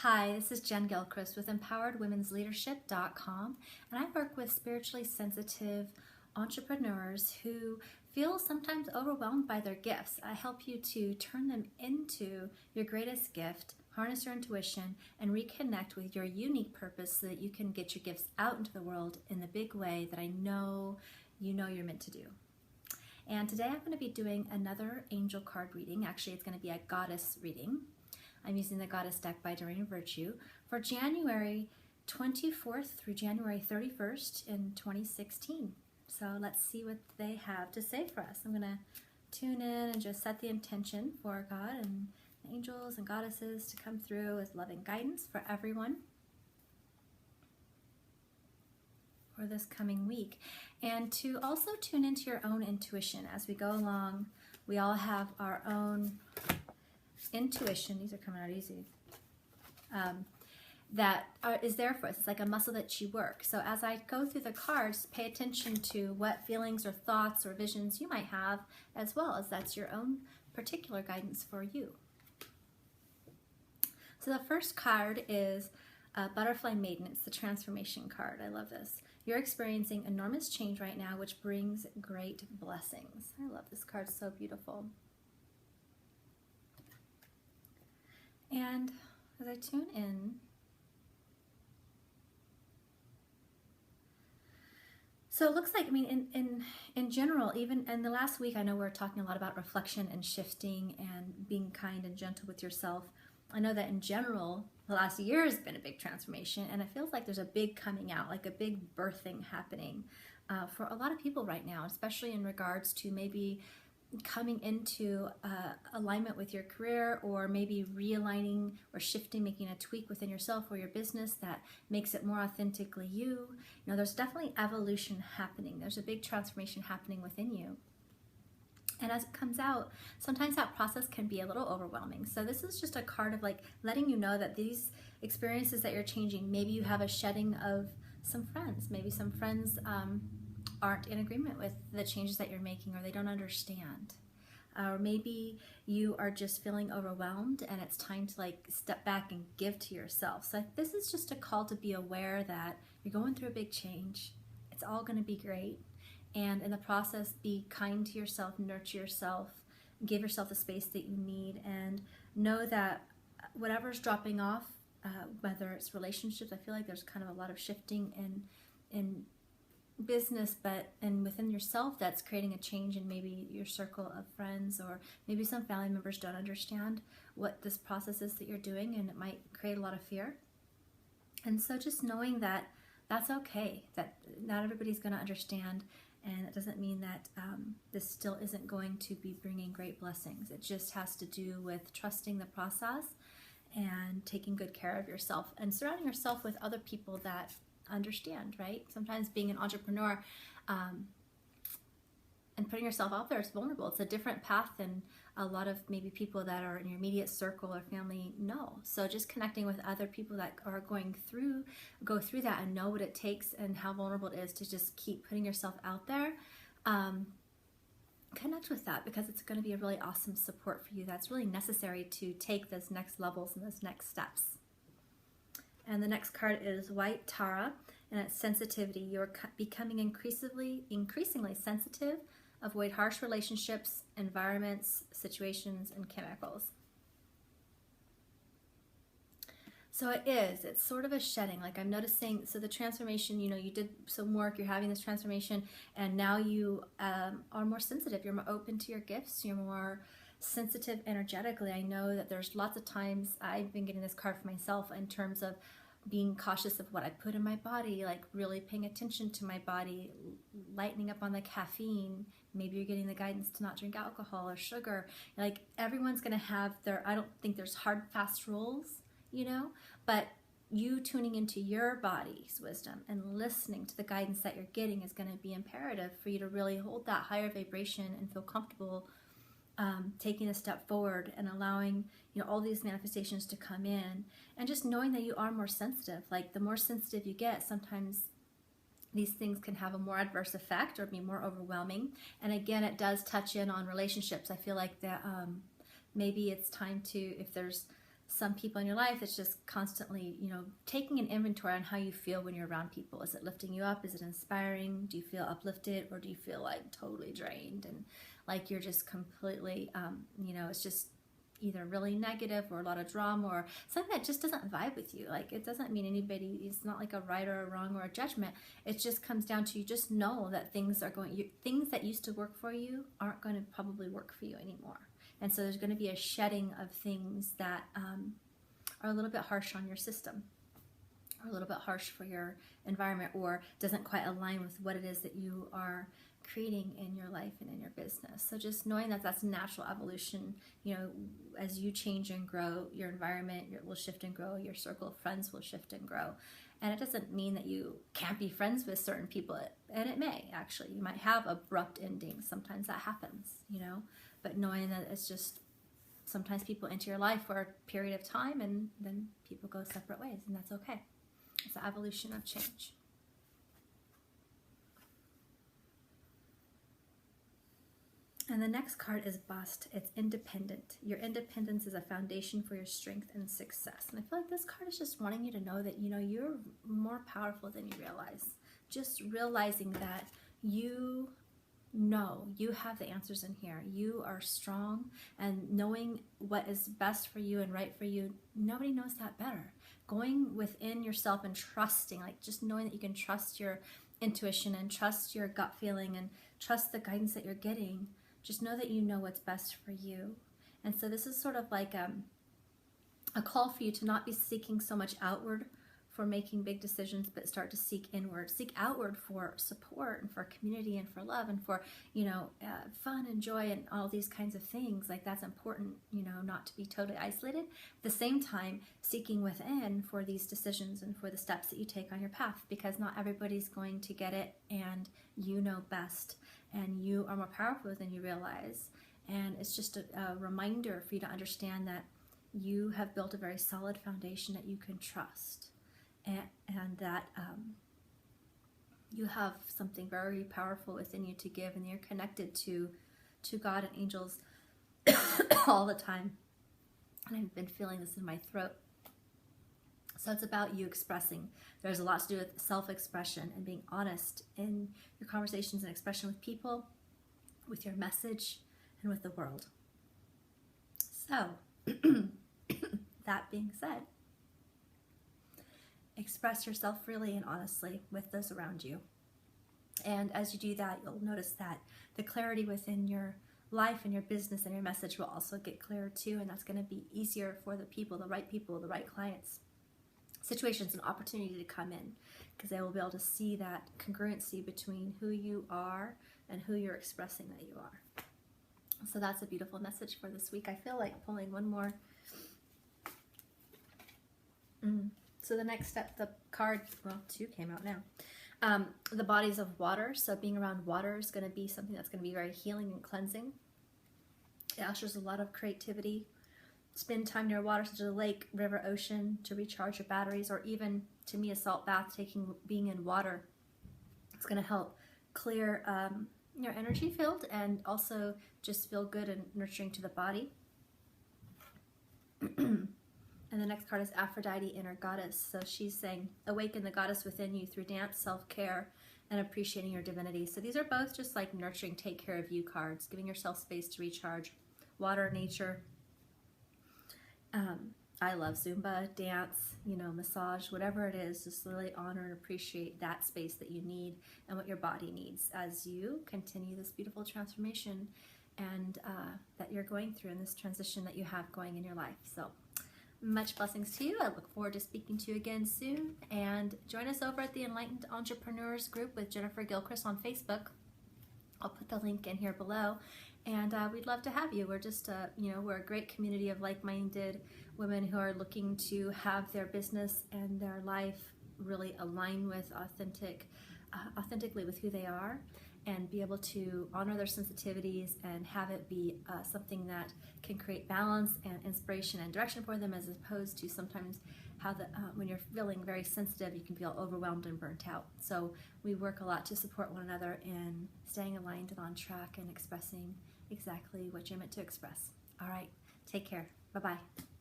Hi, this is Jen Gilchrist with EmpoweredWomen'sLeadership.com, and I work with spiritually sensitive entrepreneurs who feel sometimes overwhelmed by their gifts. I help you to turn them into your greatest gift, harness your intuition, and reconnect with your unique purpose so that you can get your gifts out into the world in the big way that I know you're meant to do. And today I'm going to be doing another angel card reading. Actually, it's going to be a goddess reading. I'm using the Goddess deck by Doreen Virtue for January 24th through January 31st in 2016. So let's see what they have to say for us. I'm going to tune in and just set the intention for God and angels and goddesses to come through as loving guidance for everyone for this coming week. And to also tune into your own intuition as we go along. We all have our own intuition, these are coming out easy, is there for us. It's like a muscle that you work. So as I go through the cards, pay attention to what feelings or thoughts or visions you might have, as well as that's your own particular guidance for you. So the first card is Butterfly Maiden. It's the transformation card. I love this. You're experiencing enormous change right now, which brings great blessings. I love this card, so beautiful. And as I tune in, so it looks like, I mean, in general, even in the last week, I know we're talking a lot about reflection and shifting and being kind and gentle with yourself. I know that in general, the last year has been a big transformation, and it feels like there's a big coming out, like a big birthing happening for a lot of people right now, especially in regards to maybe coming into alignment with your career, or maybe realigning or shifting, making a tweak within yourself or your business that makes it more authentically you. You know, there's definitely evolution happening. There's a big transformation happening within you. And as it comes out, sometimes that process can be a little overwhelming. So this is just a card of like letting you know that these experiences that you're changing, maybe you have a shedding of some friends. Maybe some friends aren't in agreement with the changes that you're making, or they don't understand. Or maybe you are just feeling overwhelmed and it's time to like step back and give to yourself. So this is just a call to be aware that you're going through a big change. It's all going to be great. And in the process, be kind to yourself, nurture yourself, give yourself the space that you need, and know that whatever's dropping off, whether it's relationships, I feel like there's kind of a lot of shifting in business, and within yourself that's creating a change in maybe your circle of friends, or maybe some family members don't understand what this process is that you're doing, and it might create a lot of fear. And so just knowing that that's okay, that not everybody's going to understand, and it doesn't mean that this still isn't going to be bringing great blessings. It just has to do with trusting the process and taking good care of yourself and surrounding yourself with other people that understand, right? Sometimes being an entrepreneur and putting yourself out there is vulnerable. It's a different path than a lot of maybe people that are in your immediate circle or family know. So just connecting with other people that are go through that and know what it takes and how vulnerable it is to just keep putting yourself out there. Connect with that, because it's going to be a really awesome support for you that's really necessary to take those next levels and those next steps. And the next card is White Tara, and it's sensitivity. You're becoming increasingly sensitive. Avoid harsh relationships, environments, situations, and chemicals. So it's sort of a shedding. Like I'm noticing, so the transformation, you did some work, you're having this transformation, and now you are more sensitive. You're more open to your gifts. You're more sensitive energetically. I know that there's lots of times I've been getting this card for myself in terms of being cautious of what I put in my body, like really paying attention to my body, lightening up on the caffeine. Maybe you're getting the guidance to not drink alcohol or sugar. Like everyone's going to have I don't think there's hard, fast rules, but you tuning into your body's wisdom and listening to the guidance that you're getting is going to be imperative for you to really hold that higher vibration and feel comfortable taking a step forward and allowing all these manifestations to come in, and just knowing that you are more sensitive. Like the more sensitive you get, sometimes these things can have a more adverse effect or be more overwhelming. And again, it does touch in on relationships. I feel like that maybe it's time to, if there's some people in your life, it's just constantly, taking an inventory on how you feel when you're around people. Is it lifting you up? Is it inspiring? Do you feel uplifted, or do you feel like totally drained and like you're just completely, it's just either really negative or a lot of drama or something that just doesn't vibe with you. Like, it doesn't mean anybody, it's not like a right or a wrong or a judgment. It just comes down to, you just know that things that used to work for you aren't going to probably work for you anymore. And so there's going to be a shedding of things that are a little bit harsh on your system, or a little bit harsh for your environment, or doesn't quite align with what it is that you are creating in your life and in your business. So just knowing that that's natural evolution. As you change and grow, your environment will shift and grow, your circle of friends will shift and grow. And it doesn't mean that you can't be friends with certain people, and it may actually. You might have abrupt endings. Sometimes that happens, but knowing that it's just, sometimes people enter your life for a period of time and then people go separate ways, and that's okay. It's the evolution of change. And the next card is Bust. It's independent. Your independence is a foundation for your strength and success. And I feel like this card is just wanting you to know that, you're more powerful than you realize. Just realizing that you have the answers in here. You are strong, and knowing what is best for you and right for you, nobody knows that better. Going within yourself and trusting, like just knowing that you can trust your intuition and trust your gut feeling and trust the guidance that you're getting. Just know that you know what's best for you. And so this is sort of like a call for you to not be seeking so much outward for making big decisions, but start to seek inward. Seek outward for support and for community and for love and for, fun and joy and all these kinds of things. Like, that's important, not to be totally isolated. At the same time, seeking within for these decisions and for the steps that you take on your path, because not everybody's going to get it, and you know best, and you are more powerful than you realize. And it's just a reminder for you to understand that you have built a very solid foundation that you can trust. And that you have something very powerful within you to give, and you're connected to God and angels all the time. And I've been feeling this in my throat. So it's about you expressing. There's a lot to do with self-expression and being honest in your conversations and expression with people, with your message, and with the world. So, that being said, express yourself freely and honestly with those around you. And as you do that, you'll notice that the clarity within your life and your business and your message will also get clearer too, and that's going to be easier for the right clients, situations, and opportunity to come in, because they will be able to see that congruency between who you are and who you're expressing that you are. So that's a beautiful message for this week. I feel like pulling one more. So the next step, the card, well, 2 came out now. The bodies of water. So being around water is going to be something that's going to be very healing and cleansing. It ushers a lot of creativity. Spend time near water, such as a lake, river, ocean, to recharge your batteries, or even, to me, a salt bath, being in water. It's going to help clear your energy field, and also just feel good and nurturing to the body. And the next card is Aphrodite, inner goddess. So she's saying, awaken the goddess within you through dance, self-care, and appreciating your divinity. So these are both just like nurturing, take care of you cards, giving yourself space to recharge. Water, nature. I love Zumba, dance, massage, whatever it is. Just really honor and appreciate that space that you need and what your body needs as you continue this beautiful transformation and that you're going through, in this transition that you have going in your life. So much blessings to you. I look forward to speaking to you again soon. And join us over at the Enlightened Entrepreneurs group with Jennifer Gilchrist on Facebook. I'll put the link in here below. And we'd love to have you. We're just, we're a great community of like-minded women who are looking to have their business and their life really align with authentically with who they are, and be able to honor their sensitivities and have it be something that can create balance and inspiration and direction for them, as opposed to sometimes how when you're feeling very sensitive, you can feel overwhelmed and burnt out. So we work a lot to support one another in staying aligned and on track and expressing exactly what you're meant to express. All right, take care. Bye-bye.